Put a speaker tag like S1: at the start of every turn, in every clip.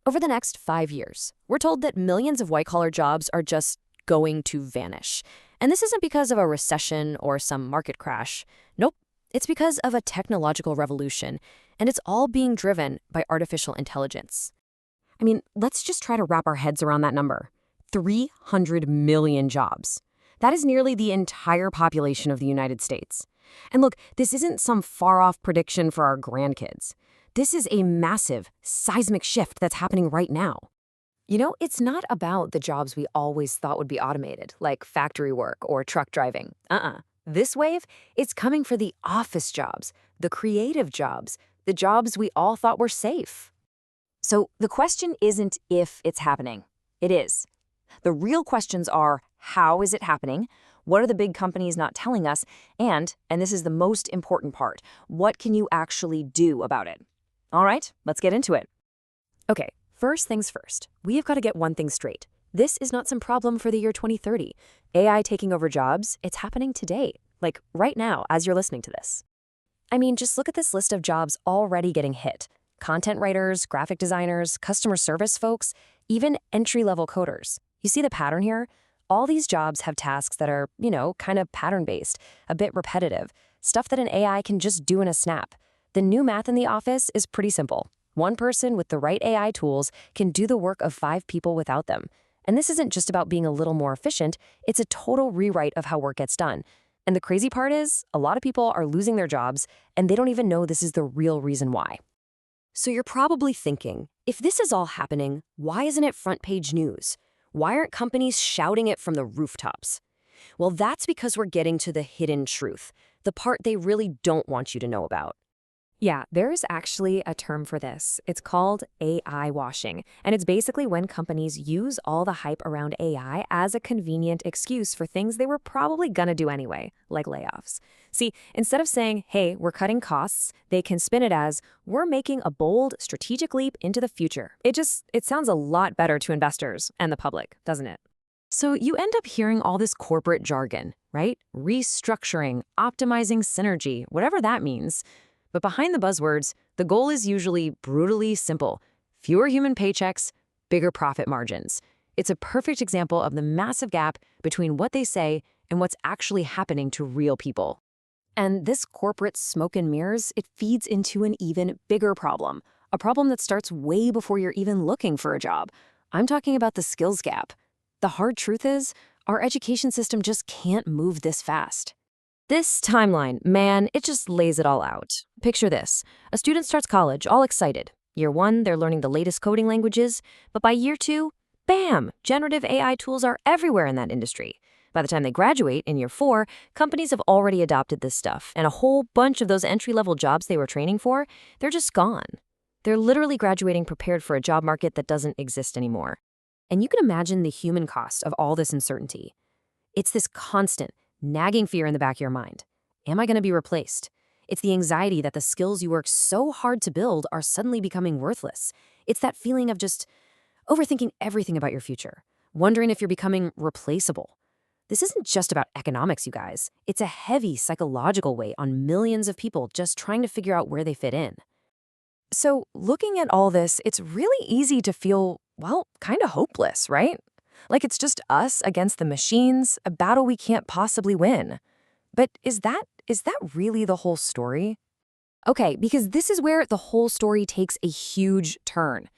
S1: Over the next 5 years, we're told that millions of white-collar jobs are just going to vanish. And this isn't because of a recession or some market crash. Nope, it's because of a technological revolution, and it's all being driven by artificial intelligence.
S2: I mean, let's just try to wrap our heads around that number. 300 million jobs. That is nearly the entire population of the United States. And look, this isn't some far-off prediction for our grandkids. This is a massive, seismic shift that's happening right now.
S1: You know, it's not about the jobs we always thought would be automated, like factory work or truck driving. This wave, it's coming for the office jobs, the creative jobs, the jobs we all thought were safe. So the question isn't if it's happening. It is. The real questions are, how is it happening? What are the big companies not telling us? And this is the most important part, what can you actually do about it? All right, let's get into it. Okay, first things first, we have got to get one thing straight. This is not some problem for the year 2030. AI taking over jobs, it's happening today, like right now as you're listening to this. I mean, just look at this list of jobs already getting hit. Content writers, graphic designers, customer service folks, even entry-level coders. You see the pattern here? All these jobs have tasks that are, kind of pattern-based, a bit repetitive, stuff that an AI can just do in a snap. The new math in the office is pretty simple. One person with the right AI tools can do the work of 5 people without them. And this isn't just about being a little more efficient, it's a total rewrite of how work gets done. And the crazy part is, a lot of people are losing their jobs, and they don't even know this is the real reason why. So you're probably thinking, if this is all happening, why isn't it front-page news? Why aren't companies shouting it from the rooftops? Well, that's because we're getting to the hidden truth, the part they really don't want you to know about.
S2: Yeah, there is actually a term for this. It's called AI washing, and it's basically when companies use all the hype around AI as a convenient excuse for things they were probably gonna do anyway, like layoffs. See, instead of saying, hey, we're cutting costs, they can spin it as, we're making a bold, strategic leap into the future. It sounds a lot better to investors and the public, doesn't it? So you end up hearing all this corporate jargon, right? Restructuring, optimizing synergy, whatever that means. But behind the buzzwords, the goal is usually brutally simple. Fewer human paychecks, bigger profit margins. It's a perfect example of the massive gap between what they say and what's actually happening to real people. And this corporate smoke and mirrors, it feeds into an even bigger problem, a problem that starts way before you're even looking for a job. I'm talking about the skills gap. The hard truth is, our education system just can't move this fast. This timeline, man, it just lays it all out. Picture this. A student starts college, all excited. Year 1, they're learning the latest coding languages, but by year 2, bam, generative AI tools are everywhere in that industry. By the time they graduate, in year 4, companies have already adopted this stuff, and a whole bunch of those entry-level jobs they were training for, they're just gone. They're literally graduating prepared for a job market that doesn't exist anymore. And you can imagine the human cost of all this uncertainty. It's this constant, nagging fear in the back of your mind. Am I going to be replaced? It's the anxiety that the skills you worked so hard to build are suddenly becoming worthless. It's that feeling of just overthinking everything about your future, wondering if you're becoming replaceable. This isn't just about economics, you guys. It's a heavy psychological weight on millions of people just trying to figure out where they fit in. So looking at all this, it's really easy to feel, well, kind of hopeless, right? Like it's just us against the machines, a battle we can't possibly win. But is that really the whole story? Okay, because this is where the whole story takes a huge turn.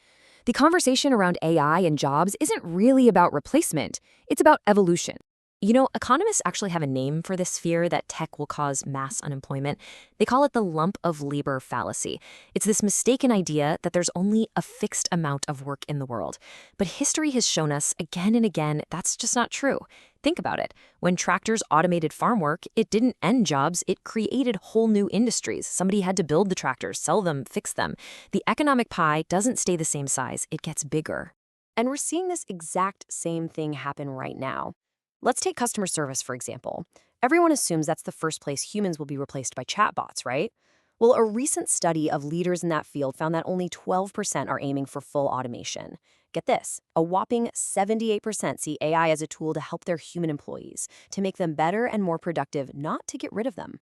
S2: The conversation around AI and jobs isn't really about replacement, it's about evolution. You know, economists actually have a name for this fear that tech will cause mass unemployment. They call it the lump of labor fallacy. It's this mistaken idea that there's only a fixed amount of work in the world. But history has shown us again and again that's just not true. Think about it. When tractors automated farm work, it didn't end jobs, it created whole new industries. Somebody had to build the tractors, sell them, fix them. The economic pie doesn't stay the same size, it gets bigger. And we're seeing this exact same thing happen right now. Let's take customer service, for example. Everyone assumes that's the first place humans will be replaced by chatbots, right? Well, a recent study of leaders in that field found that only 12% are aiming for full automation. Get this, a whopping 78% see AI as a tool to help their human employees, to make them better and more productive, not to get rid of them.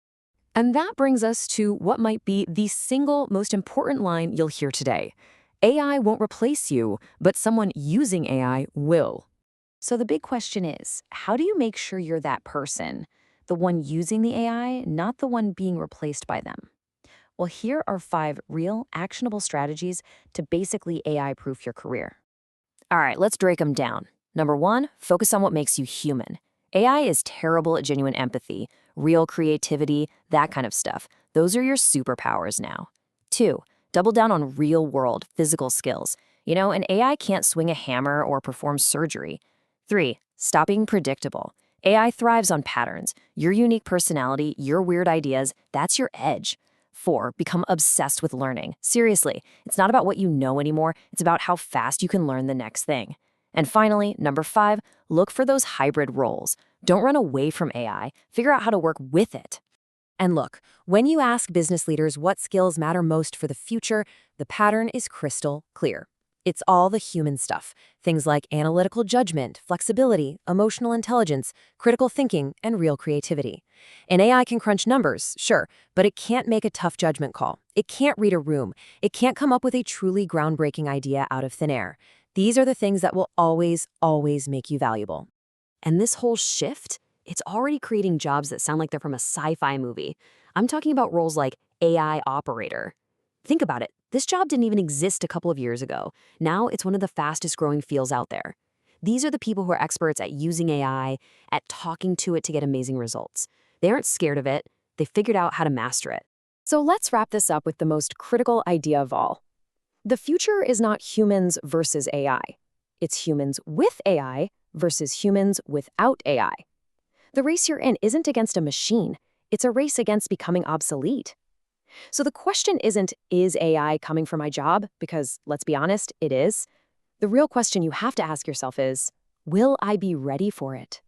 S2: And that brings us to what might be the single most important line you'll hear today.
S1: AI won't replace you, but someone using AI will. So the big question is, how do you make sure you're that person, the one using the AI, not the one being replaced by them? Well, here are 5 real, actionable strategies to basically AI-proof your career. All right, let's break them down. Number 1, focus on what makes you human. AI is terrible at genuine empathy, real creativity, that kind of stuff. Those are your superpowers now. 2, double down on real-world physical skills. An AI can't swing a hammer or perform surgery. 3, stop being predictable. AI thrives on patterns. Your unique personality, your weird ideas, that's your edge. 4, become obsessed with learning. Seriously, it's not about what you know anymore, it's about how fast you can learn the next thing. And finally, number 5, look for those hybrid roles. Don't run away from AI, figure out how to work with it.
S2: And look, when you ask business leaders what skills matter most for the future, the pattern is crystal clear. It's all the human stuff, things like analytical judgment, flexibility, emotional intelligence, critical thinking, and real creativity. An AI can crunch numbers, sure, but it can't make a tough judgment call. It can't read a room. It can't come up with a truly groundbreaking idea out of thin air. These are the things that will always, always make you valuable. And this whole shift, it's already creating jobs that sound like they're from a sci-fi movie. I'm talking about roles like AI operator. Think about it. This job didn't even exist a couple of years ago. Now it's one of the fastest growing fields out there. These are the people who are experts at using AI, at talking to it to get amazing results. They aren't scared of it. They figured out how to master it. So let's wrap this up with the most critical idea of all. The future is not humans versus AI. It's humans with AI versus humans without AI. The race you're in isn't against a machine. It's a race against becoming obsolete. So the question isn't, is AI coming for my job? Because let's be honest, it is. The real question you have to ask yourself is, will I be ready for it?